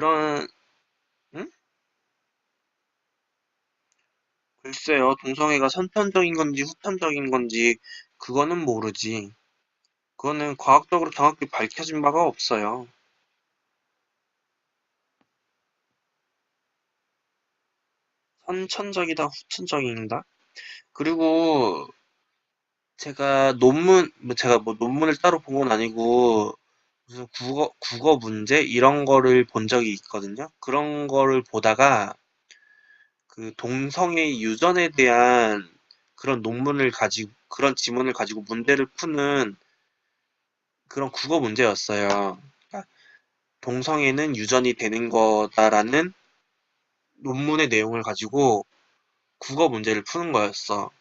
그런, 응? 글쎄요, 동성애가 선천적인 건지 후천적인 건지, 그거는 모르지. 그거는 과학적으로 정확히 밝혀진 바가 없어요. 선천적이다, 후천적인다? 그리고 제가 뭐 논문을 따로 본 건 아니고, 무슨 국어 문제? 이런 거를 본 적이 있거든요. 그런 거를 보다가, 그 동성애 유전에 대한 그런 지문을 가지고 문제를 푸는 그런 국어 문제였어요. 그러니까 동성애는 유전이 되는 거다라는 논문의 내용을 가지고 국어 문제를 푸는 거였어.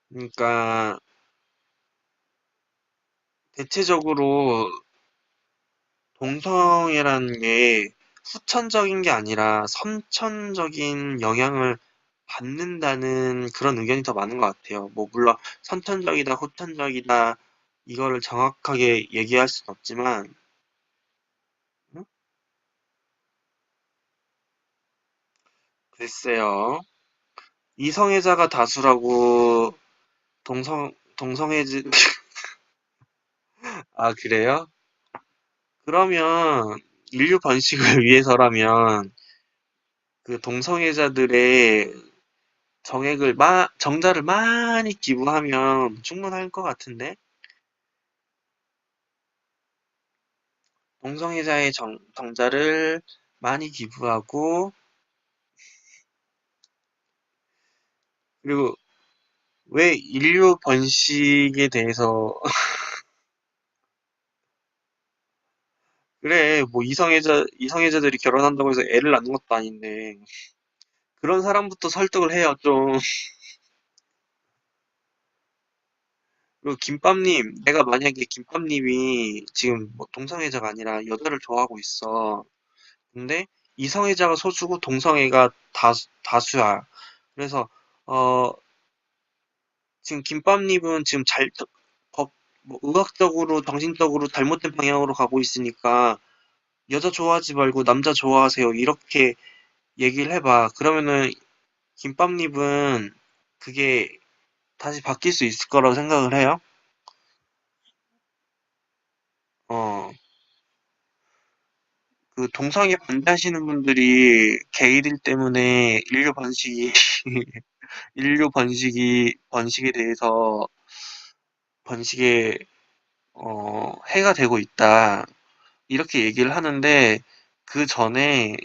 그러니까 대체적으로 동성애라는 게 후천적인 게 아니라 선천적인 영향을 받는다는 그런 의견이 더 많은 것 같아요. 뭐, 물론, 선천적이다, 후천적이다, 이거를 정확하게 얘기할 순 없지만, 음? 글쎄요. 이성애자가 다수라고 동성애지, 아, 그래요? 그러면 인류 번식을 위해서라면 그 동성애자들의 정자를 많이 기부하면 충분할 것 같은데? 동성애자의 정자를 많이 기부하고, 그리고 왜 인류 번식에 대해서, 그래, 뭐 이성애자들이 결혼한다고 해서 애를 낳는 것도 아닌데, 그런 사람부터 설득을 해요, 좀. 그리고 김밥님, 내가 만약에 김밥님이 지금 뭐 동성애자가 아니라 여자를 좋아하고 있어. 근데 이성애자가 소수고 동성애가 다수야. 그래서 어 지금 김밥님은 지금 법, 뭐 의학적으로 정신적으로 잘못된 방향으로 가고 있으니까 여자 좋아하지 말고 남자 좋아하세요. 이렇게 얘기를 해봐. 그러면은 김밥님은 그게 다시 바뀔 수 있을 거라고 생각을 해요. 어, 그 동성애 반대하시는 분들이 게이들 때문에 번식에 대해서 번식에 해가 되고 있다. 이렇게 얘기를 하는데 그 전에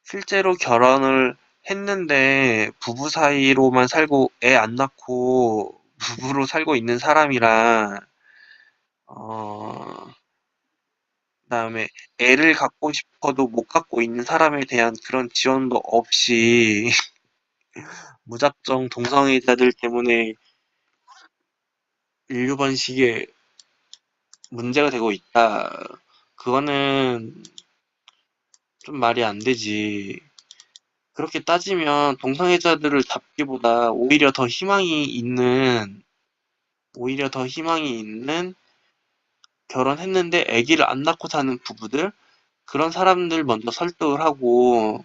실제로 결혼을 했는데 부부 사이로만 살고 애 안 낳고 부부로 살고 있는 사람이랑 어 그다음에 애를 갖고 싶어도 못 갖고 있는 사람에 대한 그런 지원도 없이 무작정 동성애자들 때문에 인류 번식에 문제가 되고 있다. 그거는 좀 말이 안 되지. 그렇게 따지면 동성애자들을 잡기보다 오히려 더 희망이 있는 결혼했는데 아기를 안 낳고 사는 부부들, 그런 사람들 먼저 설득을 하고,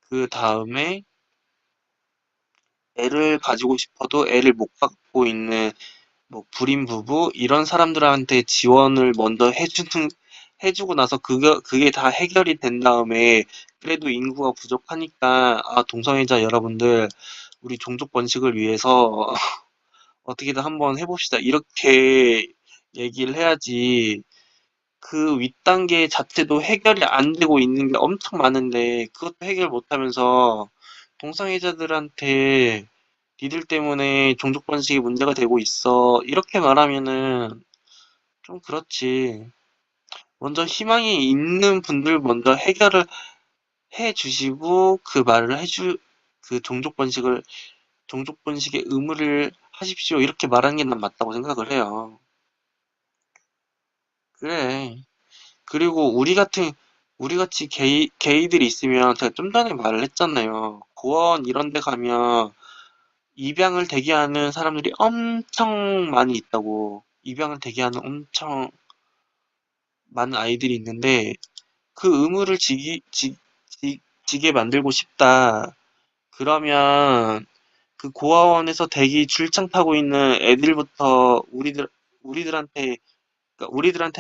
그 다음에 애를 가지고 싶어도 애를 못 갖고 있는 뭐 불임 부부, 이런 사람들한테 지원을 먼저 해주고 나서 그게 다 해결이 된 다음에 그래도 인구가 부족하니까, 아, 동성애자 여러분들, 우리 종족 번식을 위해서 어떻게든 한번 해봅시다. 이렇게 얘기를 해야지. 그 윗단계 자체도 해결이 안 되고 있는 게 엄청 많은데, 그것도 해결 못하면서 동성애자들한테 니들 때문에 종족 번식이 문제가 되고 있어. 이렇게 말하면은 좀 그렇지. 먼저 희망이 있는 분들 먼저 해결을 해 주시고, 그 종족 번식의 의무를 하십시오. 이렇게 말하는 게 난 맞다고 생각을 해요. 그래. 그리고 우리 같이 게이들이 있으면, 제가 좀 전에 말을 했잖아요. 고원 이런 데 가면 입양을 대기하는 사람들이 엄청 많이 있다고. 입양을 대기하는 엄청 많은 아이들이 있는데, 그 의무를 지게 만들고 싶다. 그러면 그 고아원에서 대기 줄창 타고 있는 애들부터 우리들한테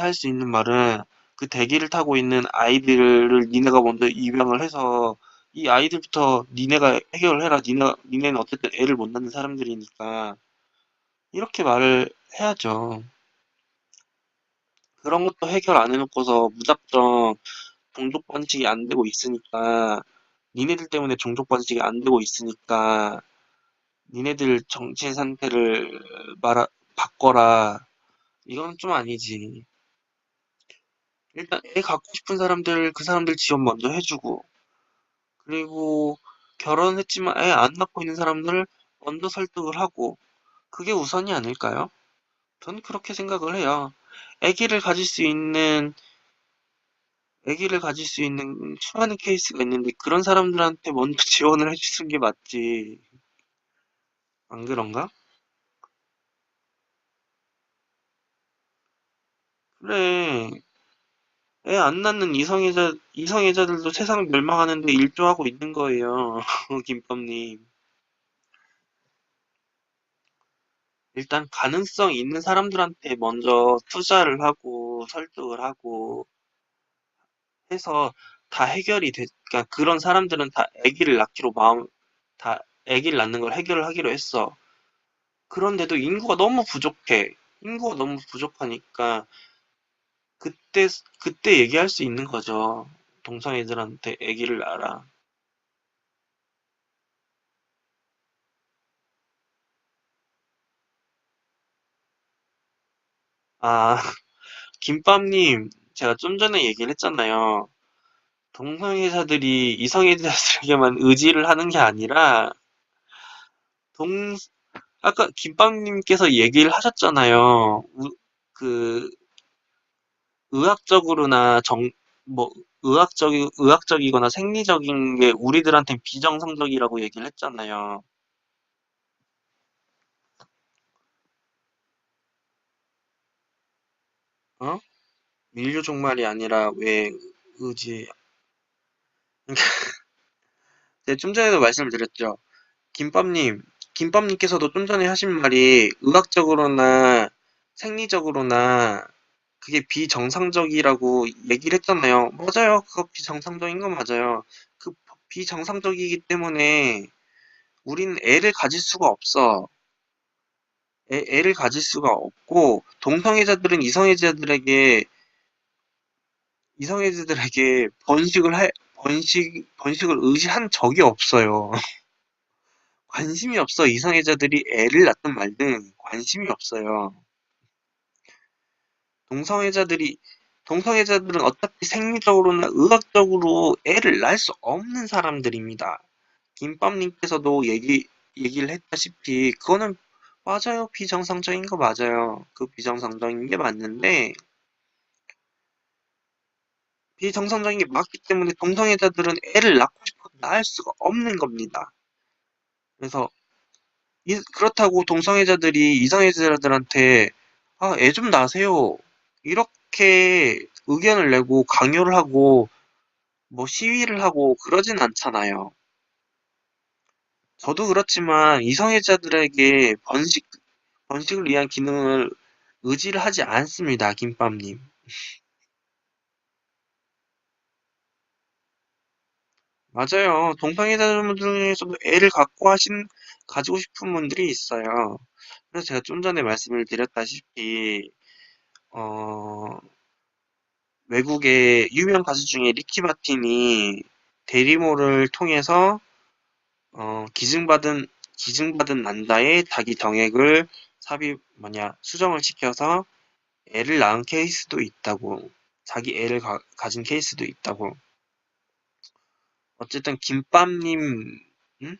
할 수 있는 말은 그 대기를 타고 있는 아이들을 니네가 먼저 입양을 해서 이 아이들부터 니네가 해결을 해라. 니네는 어쨌든 애를 못 낳는 사람들이니까 이렇게 말을 해야죠. 그런 것도 해결 안 해놓고서 무작정 종족 번식이 안 되고 있으니까 니네들 때문에 종족 번식이 안 되고 있으니까 니네들 정치 상태를 바꿔라. 이건 좀 아니지. 일단 애 갖고 싶은 사람들 그 사람들 지원 먼저 해주고 그리고 결혼했지만 애 안 낳고 있는 사람들 먼저 설득을 하고 그게 우선이 아닐까요? 전 그렇게 생각을 해요. 아기를 가질 수 있는 아기를 가질 수 있는 수많은 케이스가 있는데 그런 사람들한테 먼저 지원을 해주는 게 맞지. 안 그런가? 그래. 애 안 낳는 이성애자들도 세상 멸망하는데 일조하고 있는 거예요. 김밥님. 일단 가능성 있는 사람들한테 먼저 투자를 하고 설득을 하고 해서 다 해결이 그러니까 그런 사람들은 다 다 아기를 낳는 걸 해결을 하기로 했어. 그런데도 인구가 너무 부족해. 인구가 너무 부족하니까 그때 그때 얘기할 수 있는 거죠. 동성애들한테 아기를 낳아라. 아, 김밥님, 제가 좀 전에 얘기를 했잖아요. 동성애자들이 이성애자들에게만 의지를 하는 게 아니라 동 아까 김밥님께서 얘기를 하셨잖아요. 그 의학적으로나 뭐 의학적이거나 생리적인 게 우리들한테 비정상적이라고 얘기를 했잖아요. 어? 민류 종말이 아니라 왜 의지? 제가 좀 전에도 말씀을 드렸죠. 김밥님, 김밥님께서도 좀 전에 하신 말이 의학적으로나 생리적으로나 그게 비정상적이라고 얘기를 했잖아요. 맞아요. 그거 비정상적인 건 맞아요. 그 비정상적이기 때문에 우리는 애를 가질 수가 없어. 애를 가질 수가 없고, 이성애자들에게 번식을 의지한 적이 없어요. 관심이 없어. 이성애자들이 애를 낳든 말든 관심이 없어요. 동성애자들이, 동성애자들은 어차피 생리적으로나 의학적으로 애를 낳을 수 없는 사람들입니다. 김밥님께서도 얘기를 했다시피, 그거는 맞아요. 비정상적인 거 맞아요. 그 비정상적인 게 맞는데, 비정상적인 게 맞기 때문에 동성애자들은 애를 낳고 싶어도 낳을 수가 없는 겁니다. 그래서, 그렇다고 동성애자들이 이성애자들한테, 아, 애 좀 낳으세요. 이렇게 의견을 내고 강요를 하고, 뭐 시위를 하고 그러진 않잖아요. 저도 그렇지만 이성애자들에게 번식을 위한 기능을 의지를 하지 않습니다, 김밥님. 맞아요. 동성애자분 중에서도 가지고 싶은 분들이 있어요. 그래서 제가 좀 전에 말씀을 드렸다시피, 어, 외국의 유명 가수 중에 리키 마틴이 대리모를 통해서, 기증받은 난자의 자기 정액을 수정을 시켜서 애를 낳은 케이스도 있다고. 자기 애를 가진 케이스도 있다고. 어쨌든 김밥님, 응?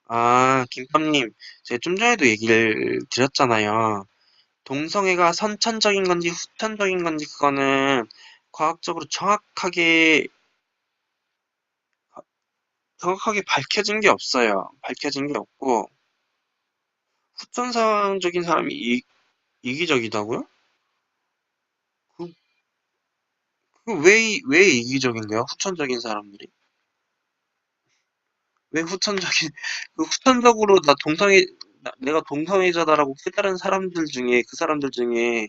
아, 김밥님, 제가 좀 전에도 얘기를 드렸잖아요. 동성애가 선천적인 건지 후천적인 건지 그거는 과학적으로 정확하게 밝혀진 게 없어요. 밝혀진 게 없고, 후천성적인 사람이 이기적이다고요? 왜 이기적인 거야? 후천적인 사람들이. 왜 후천적인, 그 후천적으로 내가 동성애자다라고 깨달은 사람들 중에, 그 사람들 중에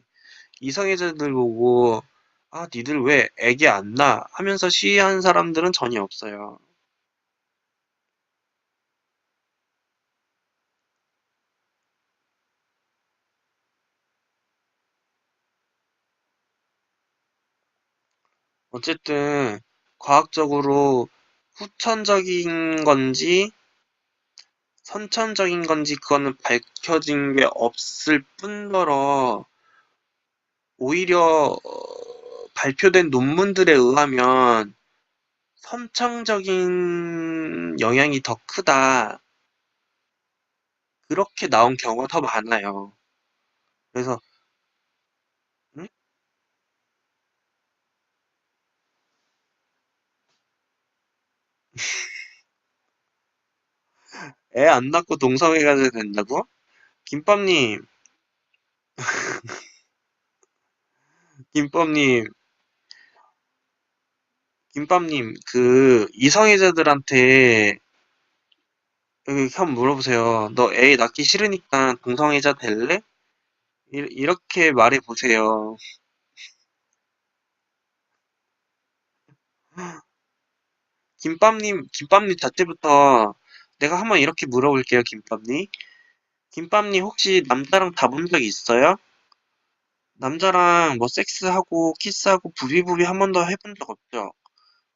이성애자들 보고, 아, 니들 왜 애기 안 낳아? 하면서 시위하는 사람들은 전혀 없어요. 어쨌든, 과학적으로 후천적인 건지, 선천적인 건지, 그거는 밝혀진 게 없을 뿐더러, 오히려, 발표된 논문들에 의하면, 선천적인 영향이 더 크다. 그렇게 나온 경우가 더 많아요. 그래서, 응? 애 안 낳고 동성애가 된다고? 김밥님, 김밥님, 김밥님, 그, 이성애자들한테, 여기 한번 물어보세요. 너 애 낳기 싫으니까 동성애자 될래? 이렇게 말해보세요. 김밥님 자체부터 내가 한번 이렇게 물어볼게요, 김밥님. 김밥님 혹시 남자랑 다 본 적 있어요? 남자랑 뭐 섹스하고 키스하고 부비부비 한 번도 해본 적 없죠?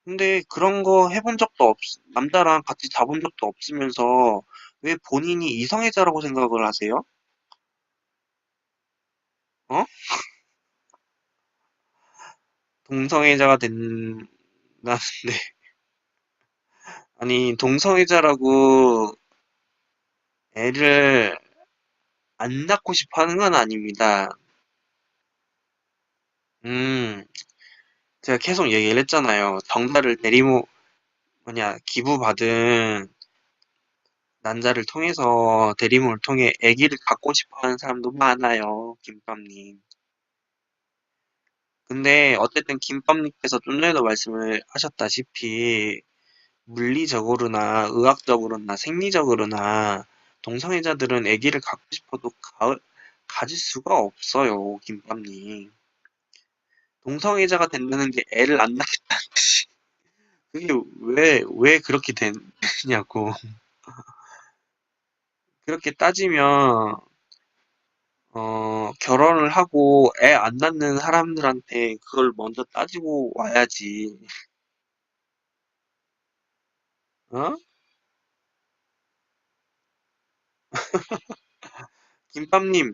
근데 그런 거 해본 적도 남자랑 같이 자본 적도 없으면서 왜 본인이 이성애자라고 생각을 하세요? 어? 동성애자가 된다는데, 아니, 동성애자라고 애를 안 낳고 싶어 하는 건 아닙니다. 음, 제가 계속 얘기를 했잖아요. 기부받은 난자를 통해서 대리모를 통해 아기를 갖고 싶어 하는 사람도 많아요, 김밥님. 근데 어쨌든 김밥님께서 좀 전에도 말씀을 하셨다시피 물리적으로나 의학적으로나 생리적으로나 동성애자들은 아기를 갖고 싶어도 가질 수가 없어요, 김밥님. 동성애자가 된다는 게 애를 안 낳겠다는 뜻이. 그게 왜 그렇게 되냐고. 그렇게 따지면, 결혼을 하고 애 안 낳는 사람들한테 그걸 먼저 따지고 와야지. 어? 김밥님,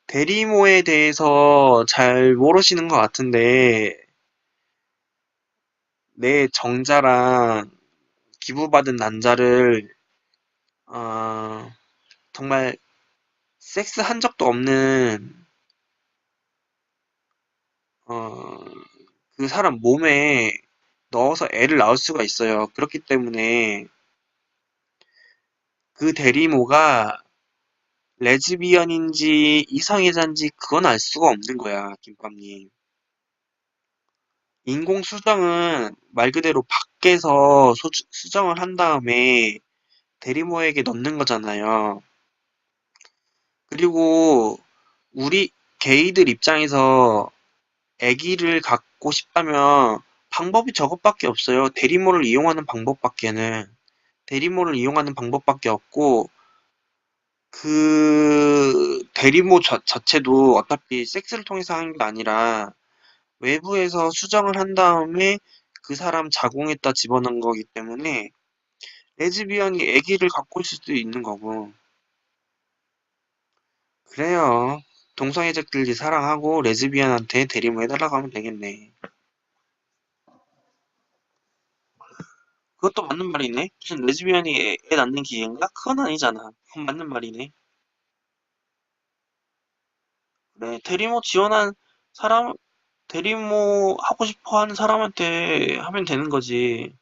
대리모에 대해서 잘 모르시는 것 같은데, 내 정자랑 기부받은 난자를, 어, 정말 섹스 한 적도 없는, 어, 그 사람 몸에 넣어서 애를 낳을 수가 있어요. 그렇기 때문에 그 대리모가 레즈비언인지 이성애자인지 그건 알 수가 없는 거야, 김밥님. 인공 수정은 말 그대로 밖에서 수정을 한 다음에 대리모에게 넣는 거잖아요. 그리고 우리 게이들 입장에서 아기를 갖고 싶다면 방법이 저것밖에 없어요. 대리모를 이용하는 방법밖에 없고 그 대리모 자체도 어차피 섹스를 통해서 하는 게 아니라 외부에서 수정을 한 다음에 그 사람 자궁에다 집어넣은 거기 때문에 레즈비언이 아기를 갖고 있을 수도 있는 거고. 그래요. 동성애자끼리 사랑하고 레즈비언한테 대리모 해달라고 하면 되겠네. 그것도 맞는 말이네. 무슨 레즈비언이 애 낳는 기계인가? 그건 아니잖아. 그건 맞는 말이네. 그래, 사람, 대리모 하고 싶어 하는 사람한테 하면 되는 거지.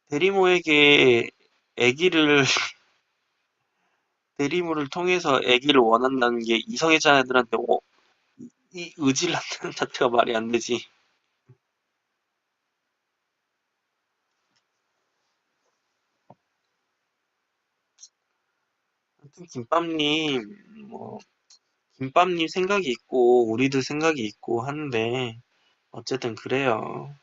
대리모에게 아기를, 대리모를 통해서 아기를 원한다는 게 이성애자들한테 이 의질란다는 자체가 말이 안 되지. 하여튼 김밥님, 뭐, 김밥님 생각이 있고, 우리들 생각이 있고 하는데, 어쨌든 그래요.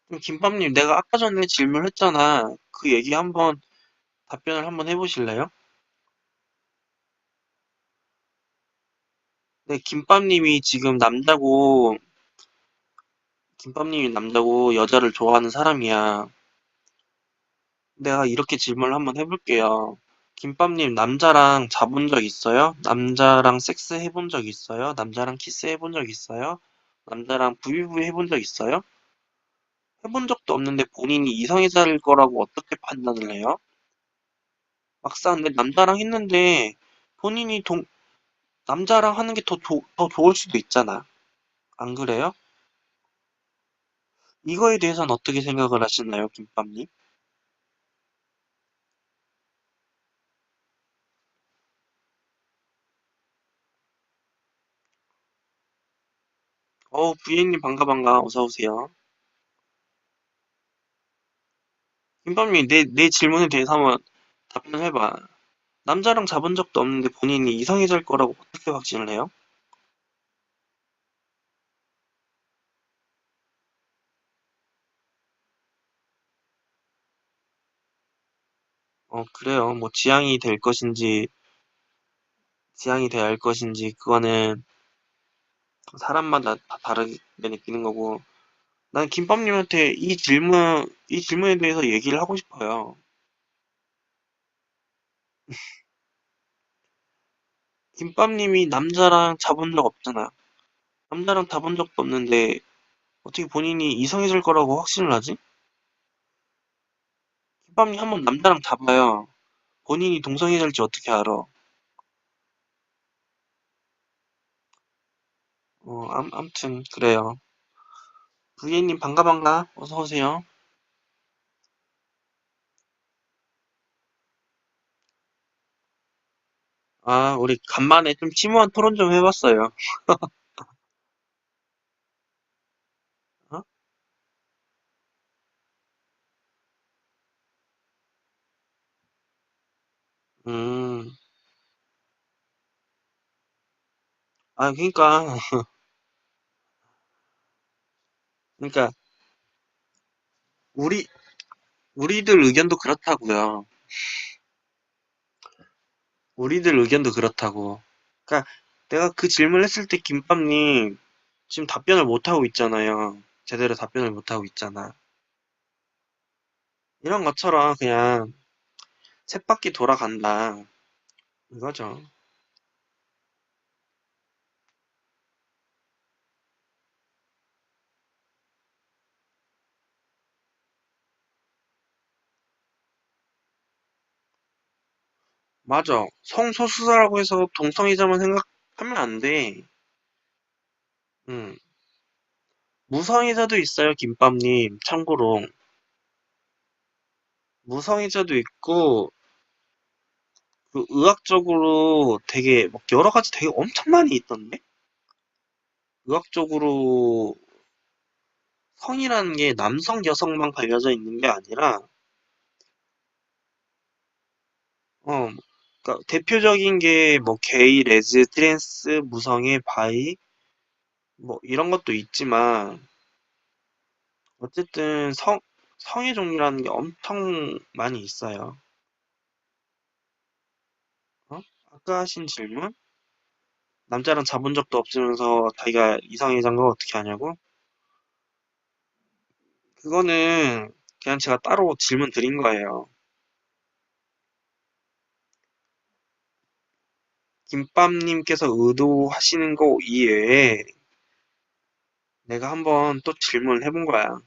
그럼 김밥님, 내가 아까 전에 질문했잖아. 그 얘기 한번, 답변을 한번 해보실래요? 네, 김밥님이 남자고 여자를 좋아하는 사람이야. 내가 이렇게 질문을 한번 해볼게요. 김밥님, 남자랑 자본 적 있어요? 남자랑 섹스 해본 적 있어요? 남자랑 키스 해본 적 있어요? 남자랑 부비부비 해본 적 있어요? 해본 적도 없는데 본인이 이성애자일 거라고 어떻게 판단을 해요? 막상 근데 남자랑 했는데 본인이 남자랑 하는 게 더 좋을 수도 있잖아. 안 그래요? 이거에 대해서는 어떻게 생각을 하시나요, 김밥님? 부예님 반가 반가. 어서 오세요. 김밥님, 내 질문에 대해서 한번 답변해봐. 남자랑 잡은 적도 없는데 본인이 이성애자일 거라고 어떻게 확신을 해요? 그래요. 뭐 지향이 돼야 할 것인지, 그거는 사람마다 다 다르게 느끼는 거고. 난 김밥님한테 이 질문에 대해서 얘기를 하고 싶어요. 김밥님이 남자랑 잡은 적 없잖아. 남자랑 잡은 적도 없는데, 어떻게 본인이 이성애자일 거라고 확신을 하지? 김밥님 한번 남자랑 잡아요. 본인이 동성애자일지 어떻게 알아? 암튼, 그래요. 부예님 반가 반가. 어서 오세요. 아, 우리 간만에 좀 심오한 토론 좀 해봤어요. 어? 음, 그러니까, 그러니까 우리 우리들 의견도 그렇다고요. 우리들 의견도 그렇다고. 그러니까 내가 그 질문을 했을 때 김밥님 지금 답변을 못 하고 있잖아요. 제대로 답변을 못 하고 있잖아. 이런 것처럼 그냥 쳇바퀴 돌아간다. 이거죠. 맞아. 성소수자라고 해서 동성애자만 생각하면 안 돼. 음. 무성애자도 있어요, 김밥님. 참고로. 무성애자도 있고, 그 의학적으로 되게 막 여러 가지 되게 엄청 많이 있던데? 의학적으로 성이라는 게 남성, 여성만 갈려져 있는 게 아니라, 어, 그러니까 대표적인 게 뭐 게이, 레즈, 트랜스, 무성애, 바이, 뭐 이런 것도 있지만, 어쨌든 성의 종류라는 게 엄청 많이 있어요. 어? 아까 하신 질문? 남자랑 잡은 적도 없으면서 자기가 이성애자인 걸 어떻게 하냐고? 그거는 그냥 제가 따로 질문 드린 거예요. 김밥님께서 의도하시는 거 이외에 내가 한번 또 질문을 해본 거야.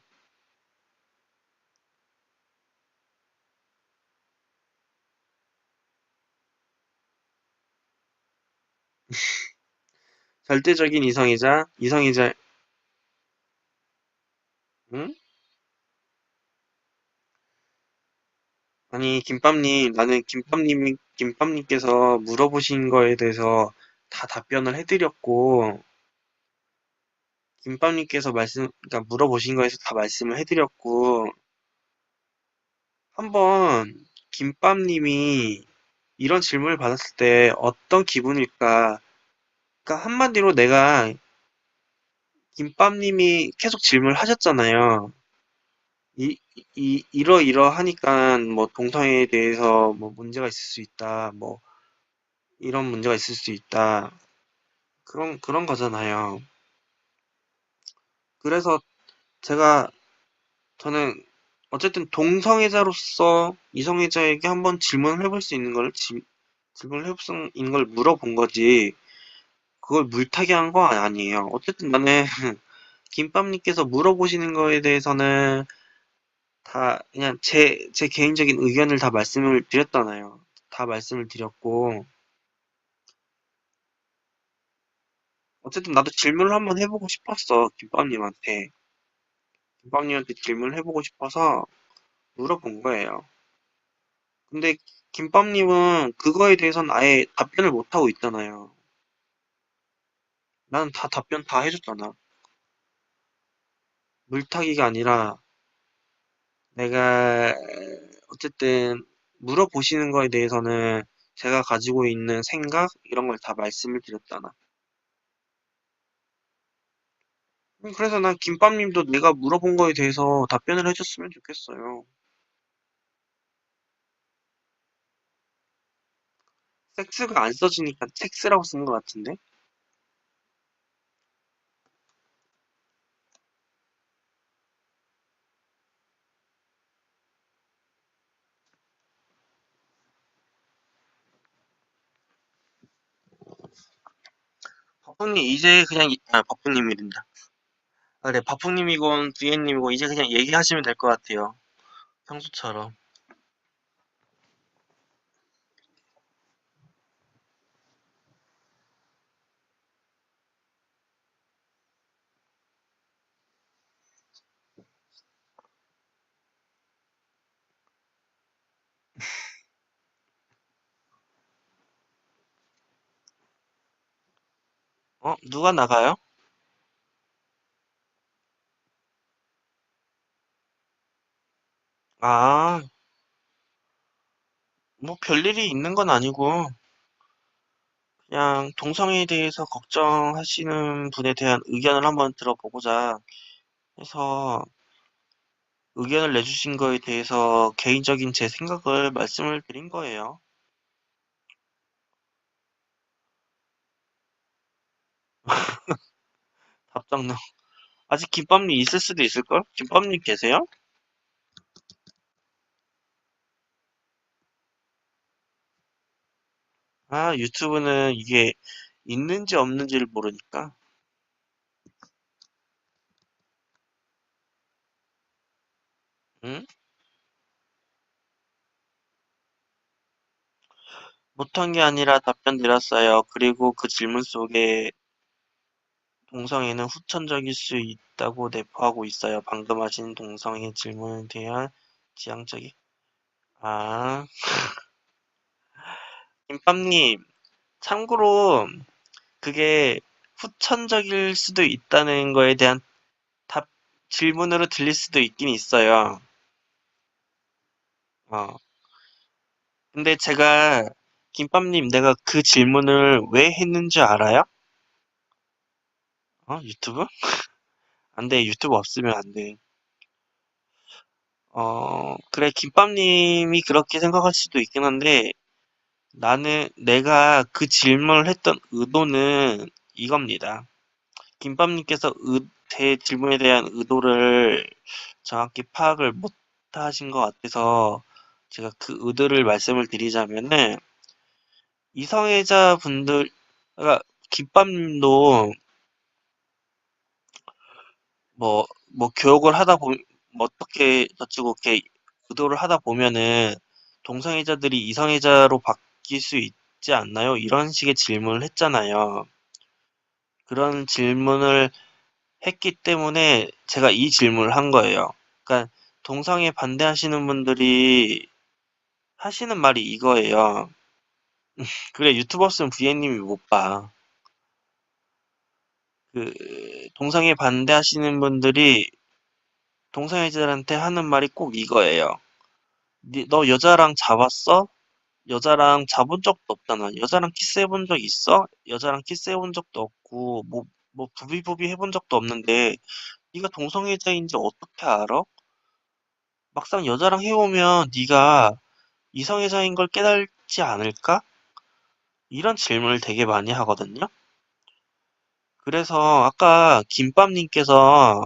절대적인 이성애자, 응? 아니, 김밥님, 나는 김밥님께서 물어보신 거에 대해서 다 답변을 해드렸고, 김밥님께서 그러니까 물어보신 거에서 다 말씀을 해드렸고, 한번 김밥님이 이런 질문을 받았을 때 어떤 기분일까? 그러니까 한마디로 내가 김밥님이 계속 질문을 하셨잖아요. 이러이러하니까 뭐 동성애에 대해서 뭐 문제가 있을 수 있다. 뭐 이런 문제가 있을 수 있다. 그런 거잖아요. 그래서 제가 저는 어쨌든 동성애자로서 이성애자에게 한번 질문을 해볼 수 있는 걸 질문을 해볼 수 있는 걸 물어본 거지. 그걸 물타기 한 거 아니에요. 어쨌든 나는 김밥님께서 물어보시는 거에 대해서는 다 그냥 제 개인적인 의견을 다 말씀을 드렸잖아요. 다 말씀을 드렸고, 어쨌든 나도 질문을 한번 해보고 싶었어, 김밥님한테. 김밥님한테 질문을 해보고 싶어서 물어본 거예요. 근데 김밥님은 그거에 대해서는 아예 답변을 못하고 있잖아요. 나는 다 답변 다 해줬잖아. 물타기가 아니라 내가 어쨌든 물어보시는 거에 대해서는 제가 가지고 있는 생각 이런 걸 다 말씀을 드렸잖아. 그래서 난 김밥님도 내가 물어본 거에 대해서 답변을 해줬으면 좋겠어요. 섹스가 안 써지니까 섹스라고 쓴 것 같은데? 바풍님 이제 그냥 바풍님이란다. 아, 네, 바풍님이건 두예님이고 이제 그냥 얘기하시면 될 것 같아요. 평소처럼. 누가 나가요? 아, 뭐 별일이 있는 건 아니고 그냥 동성애에 대해서 걱정하시는 분에 대한 의견을 한번 들어보고자 해서 의견을 내주신 거에 대해서 개인적인 제 생각을 말씀을 드린 거예요. 답장너. 아직 김밥님 있을 수도 있을걸? 김밥님 계세요? 아, 유튜브는 이게 있는지 없는지를 모르니까. 응? 못한 게 아니라 답변 드렸어요. 그리고 그 질문 속에 동성애는 후천적일 수 있다고 내포하고 있어요. 방금 하신 동성애 질문에 대한 지향적인. 아, 김밥님, 참고로 그게 후천적일 수도 있다는 거에 대한 답, 질문으로 들릴 수도 있긴 있어요. 어. 근데 제가, 김밥님, 내가 그 질문을 왜 했는지 알아요? 유튜브? 안 돼, 유튜브 없으면 안 돼. 그래, 김밥님이 그렇게 생각할 수도 있긴 한데, 내가 그 질문을 했던 의도는 이겁니다. 김밥님께서 제 질문에 대한 의도를 정확히 파악을 못 하신 것 같아서 제가 그 의도를 말씀을 드리자면은 이성애자 분들, 그러니까 김밥님도 교육을 하다 보면, 어떻게 저치고 이렇게 의도를 하다 보면은 동성애자들이 이성애자로 바뀔 수 있지 않나요? 이런 식의 질문을 했잖아요. 그런 질문을 했기 때문에 제가 이 질문을 한 거예요. 그러니까 동성애 반대하시는 분들이 하시는 말이 이거예요. 그래, 유튜버 쓰면 부모님이 못 봐. 그, 동성애 반대하시는 분들이 동성애자들한테 하는 말이 꼭 이거예요. 너 여자랑 잡았어? 여자랑 잡은 적도 없잖아. 여자랑 키스해본 적 있어? 여자랑 키스해본 적도 없고, 뭐, 부비부비 해본 적도 없는데, 네가 동성애자인지 어떻게 알아? 막상 여자랑 해보면 네가 이성애자인 걸 깨달지 않을까? 이런 질문을 되게 많이 하거든요. 그래서 아까 김밥님께서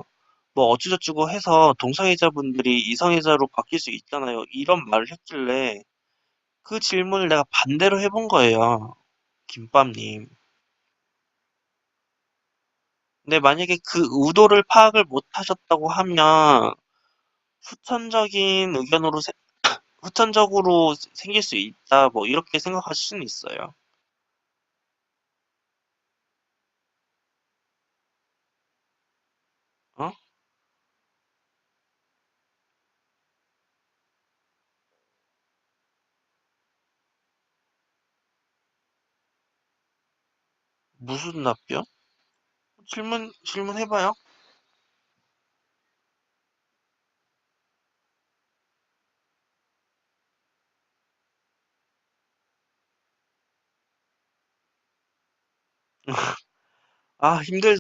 뭐 어쩌고저쩌고 해서 동성애자분들이 이성애자로 바뀔 수 있잖아요. 이런 말을 했길래 그 질문을 내가 반대로 해본 거예요. 김밥님. 근데 만약에 그 의도를 파악을 못 하셨다고 하면 후천적인 의견으로 후천적으로 생길 수 있다. 뭐 이렇게 생각하실 수는 있어요. 어? 무슨 답변? 질문 해봐요. 아, 힘들